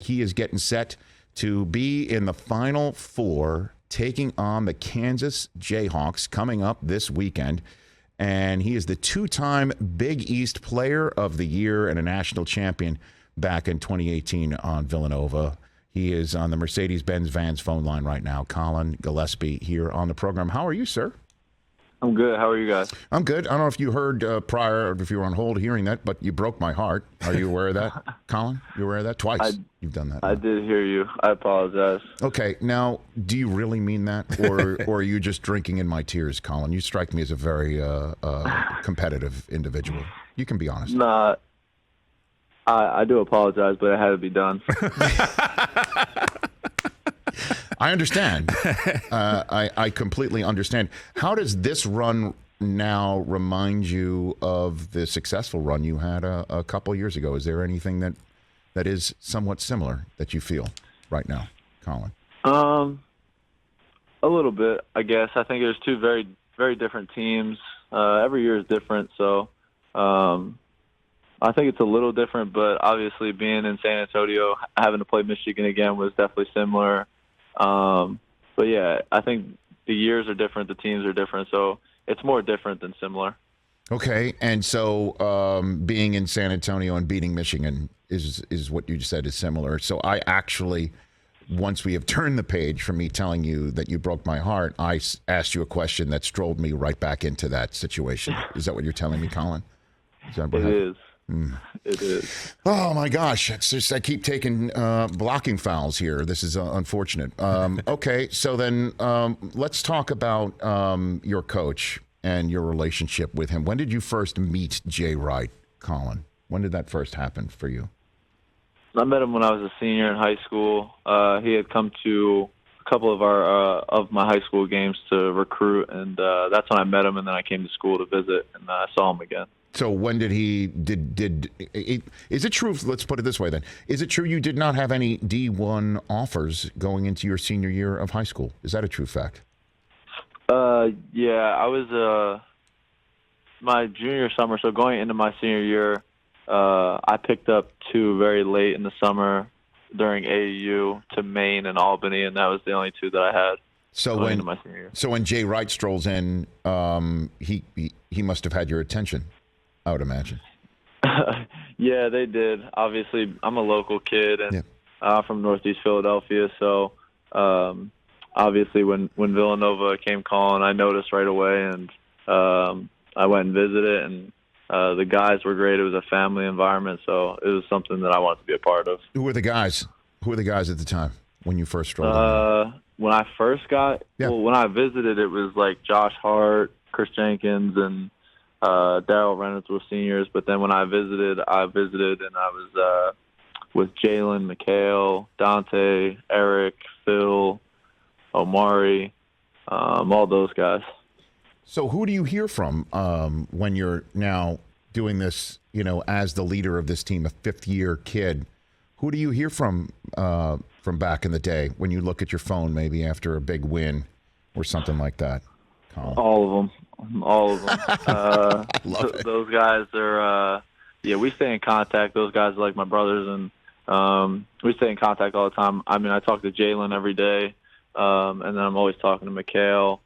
he is getting set to be in the Final Four, taking on the Kansas Jayhawks coming up this weekend. And he is the two-time Big East Player of the Year and a national champion back in 2018 on Villanova. He is on the Mercedes-Benz Vans phone line right now. Collin Gillespie here on the program. How are you, sir? I'm good. How are you guys? I'm good. I don't know if you heard prior, or if you were on hold hearing that, but you broke my heart. Are you aware of that, Collin? You aware of that? Twice you've done that. I did hear you. I apologize. Okay. Now, do you really mean that? Or are you just drinking in my tears, Collin? You strike me as a very competitive individual. You can be honest. Nah, I do apologize, but it had to be done. I understand. I completely understand. How does this run now remind you of the successful run you had a couple years ago? Is there anything that is somewhat similar that you feel right now, Collin? A little bit, I guess. I think there's two very, very different teams. Every year is different, so I think it's a little different, but obviously being in San Antonio, having to play Michigan again was definitely similar. But yeah, I think the years are different, the teams are different, so it's more different than similar. Okay, and so being in San Antonio and beating Michigan is what you said is similar. So I actually, once we have turned the page from me telling you that you broke my heart, I asked you a question that strolled me right back into that situation. Is that what you're telling me, Collin? It is. It is. Oh my gosh! It's just I keep taking blocking fouls here. This is unfortunate. Okay, so then let's talk about your coach and your relationship with him. When did you first meet Jay Wright, Collin? When did that first happen for you? I met him when I was a senior in high school. He had come to a couple of my high school games to recruit, and that's when I met him. And then I came to school to visit, and I saw him again. So when did is it true, let's put it this way then, is it true you did not have any D1 offers going into your senior year of high school? Is that a true fact? Yeah, I was my junior summer, so going into my senior year, I picked up two very late in the summer during AAU to Maine and Albany, and that was the only two that I had. So when Jay Wright strolls in, he must have had your attention, I would imagine. Yeah, they did. Obviously, I'm a local kid, and I'm from Northeast Philadelphia, so obviously when Villanova came calling, I noticed right away, and I went and visited, and the guys were great. It was a family environment, so it was something that I wanted to be a part of. Who were the guys? Who were the guys at the time when you first strolled in? When I first when I visited, it was like Josh Hart, Chris Jenkins, and Daryl Reynolds were seniors. But then when I visited, and I was with Jalen, McHale, Dante, Eric, Phil, Omari, all those guys. So who do you hear from when you're now doing this, as the leader of this team, a fifth-year kid? Who do you hear from back in the day when you look at your phone maybe after a big win or something like that, Collin? All of them. Those guys are, we stay in contact. Those guys are like my brothers, and we stay in contact all the time. I mean, I talk to Jalen every day, and then I'm always talking to McHale,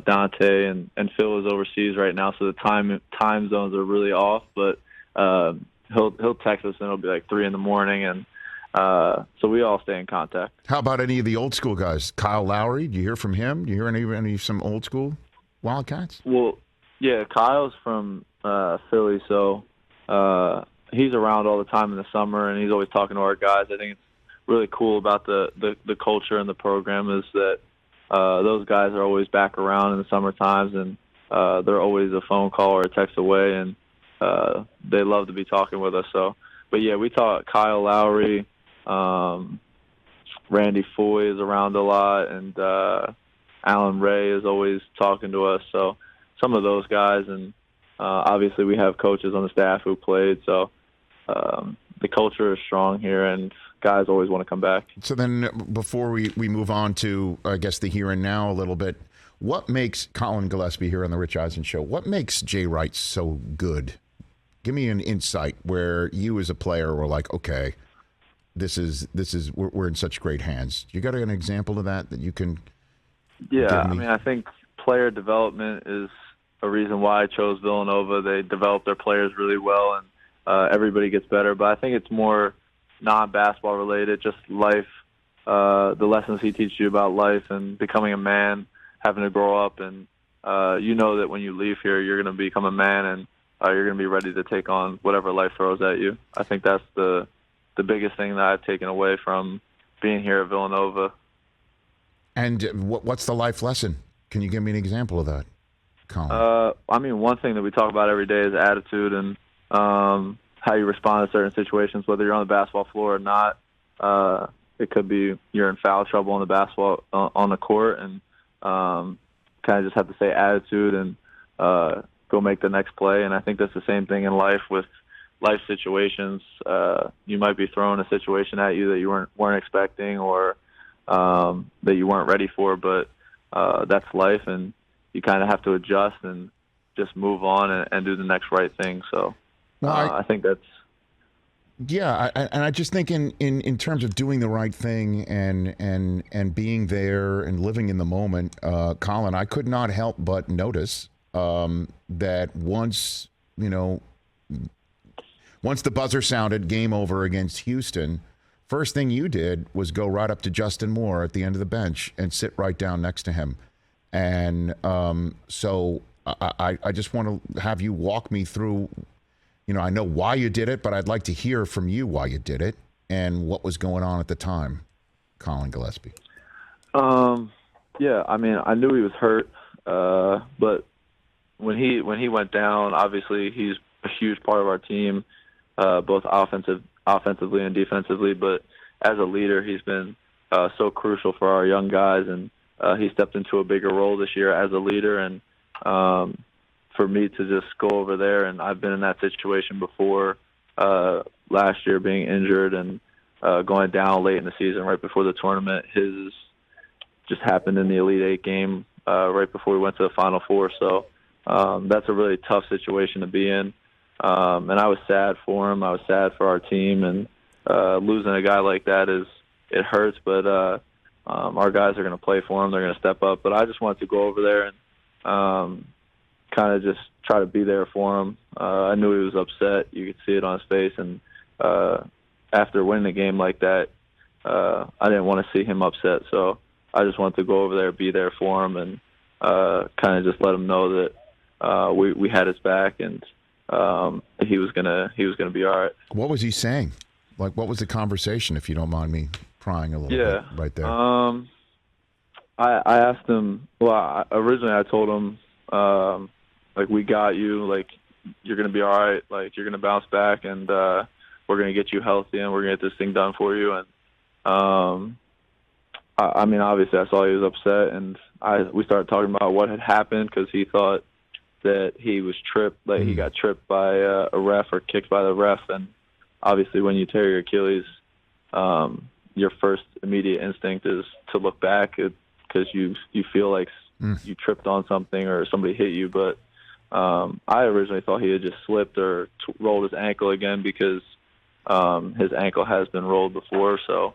Dante, and Phil is overseas right now, so the time zones are really off, but he'll text us, and it'll be like 3 a.m, and so we all stay in contact. How about any of the old school guys? Kyle Lowry, do you hear from him? Do you hear any some old school Wildcats? Well, yeah, Kyle's from Philly, so he's around all the time in the summer, and he's always talking to our guys. I think it's really cool about the culture and the program is that those guys are always back around in the summer times, and they're always a phone call or a text away, and they love to be talking with us. So, but yeah, we talk Kyle Lowry, Randy Foy is around a lot, and Alan Ray is always talking to us. So some of those guys, and obviously we have coaches on the staff who played. So the culture is strong here, and guys always want to come back. So then before we move on to, I guess, the here and now a little bit, what makes Collin Gillespie here on the Rich Eisen Show, what makes Jay Wright so good? Give me an insight where you as a player were like, okay, we're in such great hands. You got an example of that you can? Yeah, I mean, I think player development is a reason why I chose Villanova. They develop their players really well, and everybody gets better. But I think it's more non-basketball related, just life, the lessons he teaches you about life and becoming a man, having to grow up. And you know that when you leave here, you're going to become a man, and you're going to be ready to take on whatever life throws at you. I think that's the biggest thing that I've taken away from being here at Villanova. And what's the life lesson? Can you give me an example of that, Colin? I mean, one thing that we talk about every day is attitude and how you respond to certain situations, whether you're on the basketball floor or not. It could be you're in foul trouble on the basketball on the court, and kind of just have to say attitude and go make the next play. And I think that's the same thing in life with life situations. You might be throwing a situation at you that you weren't expecting or that you weren't ready for, but that's life, and you kind of have to adjust and just move on and do the next right thing. So I think that's. Yeah, and I just think in terms of doing the right thing and being there and living in the moment, Colin, I could not help but notice that once the buzzer sounded, game over against Houston, first thing you did was go right up to Justin Moore at the end of the bench and sit right down next to him. And so I just want to have you walk me through. I know why you did it, but I'd like to hear from you why you did it and what was going on at the time, Collin Gillespie. Yeah, I mean, I knew he was hurt, but when he went down, obviously he's a huge part of our team, both offensively and defensively. But as a leader, he's been so crucial for our young guys, and he stepped into a bigger role this year as a leader. And for me to just go over there, and I've been in that situation before, last year being injured and going down late in the season right before the tournament. His just happened in the Elite Eight game right before we went to the Final Four. So that's a really tough situation to be in. And I was sad for him. I was sad for our team. And losing a guy like that it hurts, but our guys are going to play for him. They're going to step up. But I just wanted to go over there and kind of just try to be there for him. I knew he was upset. You could see it on his face. And after winning a game like that, I didn't want to see him upset. So I just wanted to go over there, be there for him, and kind of just let him know that we had his back, and he was gonna be all right. What was he saying? Like, what was the conversation, if you don't mind me prying a little bit right there? I asked him. Well, originally I told him, like, we got you. Like, you're gonna be all right. Like, you're gonna bounce back, and we're gonna get you healthy, and we're gonna get this thing done for you. And I mean, obviously, I saw he was upset, and we started talking about what had happened because he thought that he was tripped, like he got tripped by a ref or kicked by the ref. And obviously, when you tear your Achilles, your first immediate instinct is to look back because you feel like you tripped on something or somebody hit you. But I originally thought he had just slipped or rolled his ankle again because his ankle has been rolled before. So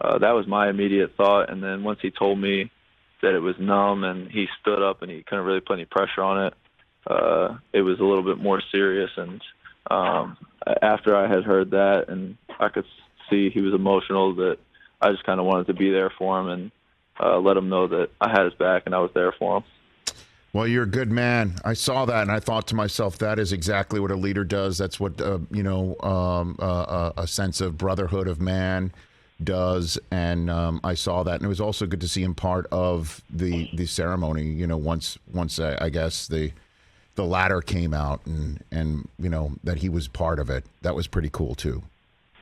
that was my immediate thought. And then once he told me that it was numb and he stood up and he couldn't really put any pressure on it, it was a little bit more serious. And after I had heard that and I could see he was emotional, that I just kind of wanted to be there for him and let him know that I had his back and I was there for him. Well, you're a good man. I saw that and I thought to myself, that is exactly what a leader does. That's what, a sense of brotherhood of man does. And I saw that. And it was also good to see him part of the ceremony, once I guess the ladder came out and that he was part of it. That was pretty cool too,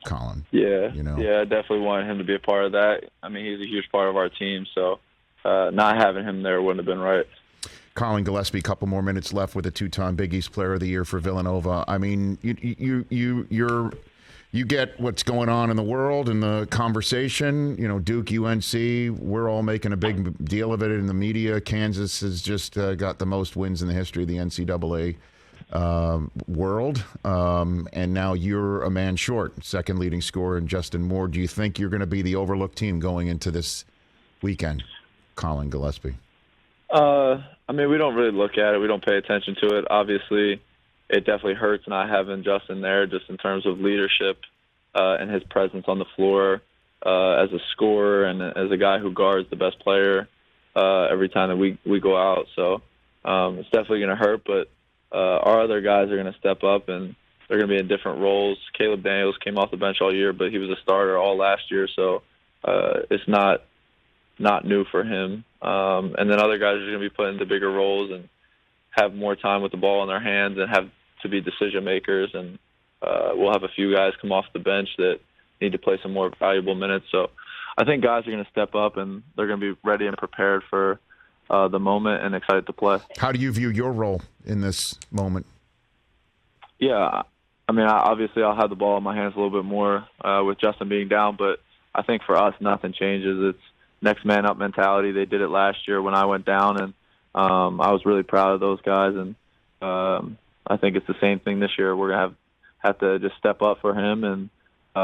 Colin. Yeah. Yeah, I definitely wanted him to be a part of that. I mean, he's a huge part of our team, so not having him there wouldn't have been right. Collin Gillespie, a couple more minutes left with a two-time Big East Player of the Year for Villanova. I mean, you get what's going on in the world and the conversation. Duke, UNC, we're all making a big deal of it in the media. Kansas has just got the most wins in the history of the NCAA. world, and now you're a man short, second leading scorer in Justin Moore. Do you think you're going to be the overlooked team going into this weekend, Collin Gillespie? I mean, we don't really look at it. We don't pay attention to it. Obviously, it definitely hurts not having Justin there, just in terms of leadership and his presence on the floor as a scorer and as a guy who guards the best player every time that we go out. So it's definitely going to hurt, but our other guys are going to step up, and they're going to be in different roles. Caleb Daniels came off the bench all year, but he was a starter all last year, so it's not new for him. And then other guys are going to be put into bigger roles and have more time with the ball in their hands and have to be decision makers. And we'll have a few guys come off the bench that need to play some more valuable minutes. So I think guys are going to step up, and they're going to be ready and prepared for the moment and excited to play. How do you view your role in this moment? Yeah, I mean, obviously I'll have the ball in my hands a little bit more with Justin being down, but I think for us nothing changes. It's next man up mentality. They did it last year when I went down, and I was really proud of those guys, and I think it's the same thing this year. We're going to have to just step up for him and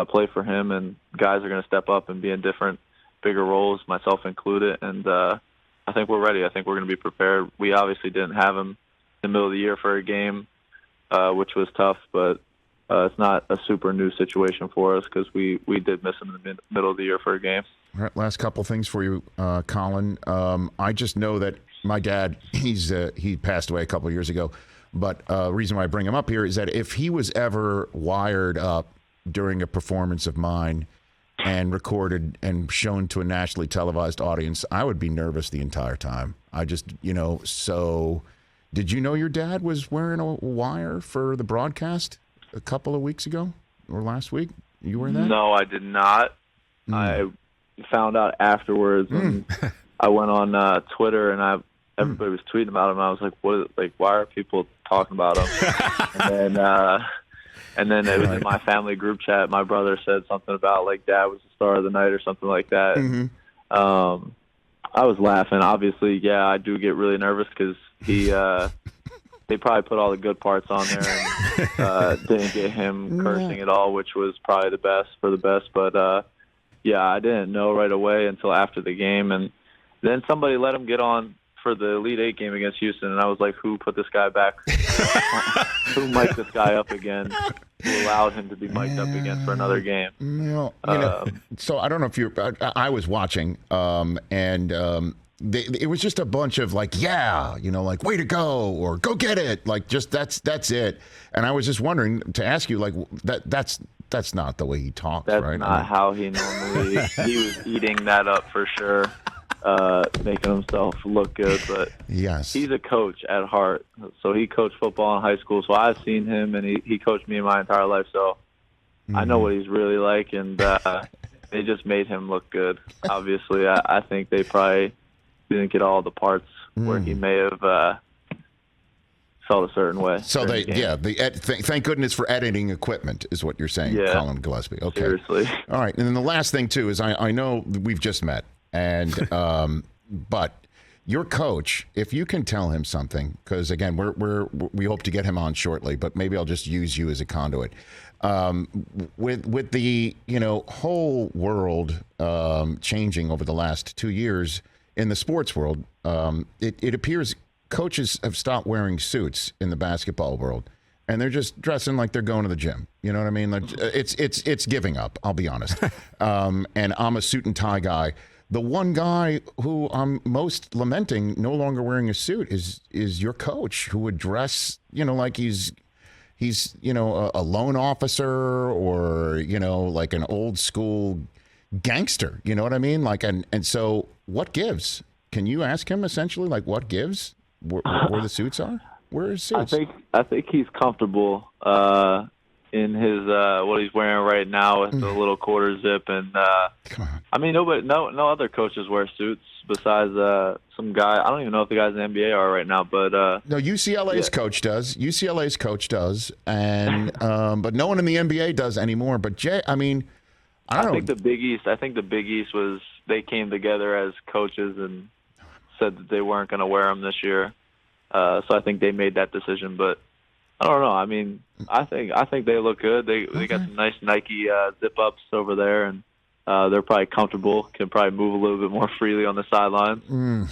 play for him, and guys are going to step up and be in different, bigger roles, myself included, and I think we're ready. I think we're going to be prepared. We obviously didn't have him in the middle of the year for a game, which was tough, but it's not a super new situation for us because we did miss him in the middle of the year for a game. All right, last couple things for you, Collin. I just know that my dad, he passed away a couple of years ago, but the reason why I bring him up here is that if he was ever wired up during a performance of mine and recorded and shown to a nationally televised audience, I would be nervous the entire time. I just, so did you know your dad was wearing a wire for the broadcast a couple of weeks ago or last week? You were that? No, I did not. I found out afterwards, and I went on Twitter, and everybody was tweeting about him. I was like, "What? Like, why are people talking about him?" and then it was in my family group chat. My brother said something about like Dad was the star of the night or something like that. Mm-hmm. I was laughing. Obviously, yeah, I do get really nervous because they probably put all the good parts on there and didn't get him cursing at all, which was probably the best for the best. But yeah, I didn't know right away until after the game, and then somebody let him get on for the Elite Eight game against Houston, and I was like, who put this guy back? Who mic'd this guy up again? Who allowed him to be mic'd up again for another game? So I don't know if I was watching, and it was just a bunch of like, like way to go or go get it, like just that's it. And I was just wondering to ask you, like that's not the way he talks, that's right? That's not how he normally. He was eating that up for sure. Making himself look good, but yes, he's a coach at heart. So he coached football in high school. So I've seen him, and he coached me my entire life. So I know what he's really like, and they just made him look good. Obviously, I think they probably didn't get all the parts where he may have felt a certain way. So thank goodness for editing equipment is what you're saying, Collin Gillespie. Okay, seriously. All right, and then the last thing too is I know we've just met. And but your coach, if you can tell him something, because again we hope to get him on shortly, but maybe I'll just use you as a conduit. With the whole world changing over the last 2 years in the sports world, it appears coaches have stopped wearing suits in the basketball world, and they're just dressing like they're going to the gym. You know what I mean? Like, it's giving up. I'll be honest. And I'm a suit and tie guy. The one guy who I'm most lamenting no longer wearing a suit is your coach, who would dress, like he's a loan officer or, like an old school gangster. You know what I mean? Like, and so what gives? Can you ask him essentially, like, what gives? Where the suits are? Where are his suits? I think he's comfortable in his what he's wearing right now with the little quarter zip, and I mean no other coaches wear suits besides some guy. I don't even know if the guys in the NBA are right now, but no, UCLA's coach does. UCLA's coach does, and but no one in the NBA does anymore. But Jay, I mean, I think the Big East was they came together as coaches and said that they weren't going to wear them this year. So I think they made that decision, but I don't know. I mean, I think they look good. They got some nice Nike zip ups over there, and they're probably comfortable. Can probably move a little bit more freely on the sideline.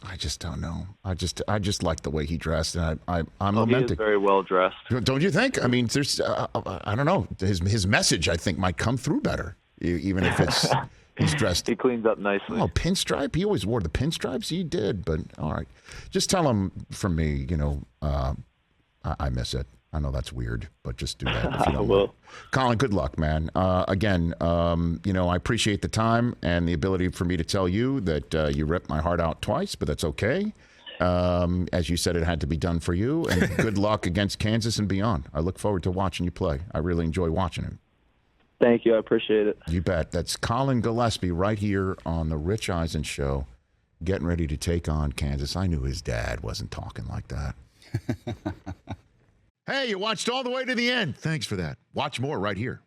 I just don't know. I just like the way he dressed, and I'm He lamenting. is very well dressed. Don't you think? I mean, there's I don't know. His message, I think, might come through better, even if it's he's dressed. He cleans up nicely. Oh, pinstripe. He always wore the pinstripes. He did, but all right. Just tell him from me. I miss it. I know that's weird, but just do that if you don't mind. Collin, good luck, man. Again, I appreciate the time and the ability for me to tell you that you ripped my heart out twice, but that's okay. As you said, it had to be done for you, and good luck against Kansas and beyond. I look forward to watching you play. I really enjoy watching him. Thank you. I appreciate it. You bet. That's Collin Gillespie right here on the Rich Eisen Show, getting ready to take on Kansas. I knew his dad wasn't talking like that. Hey, you watched all the way to the end. Thanks for that. Watch more right here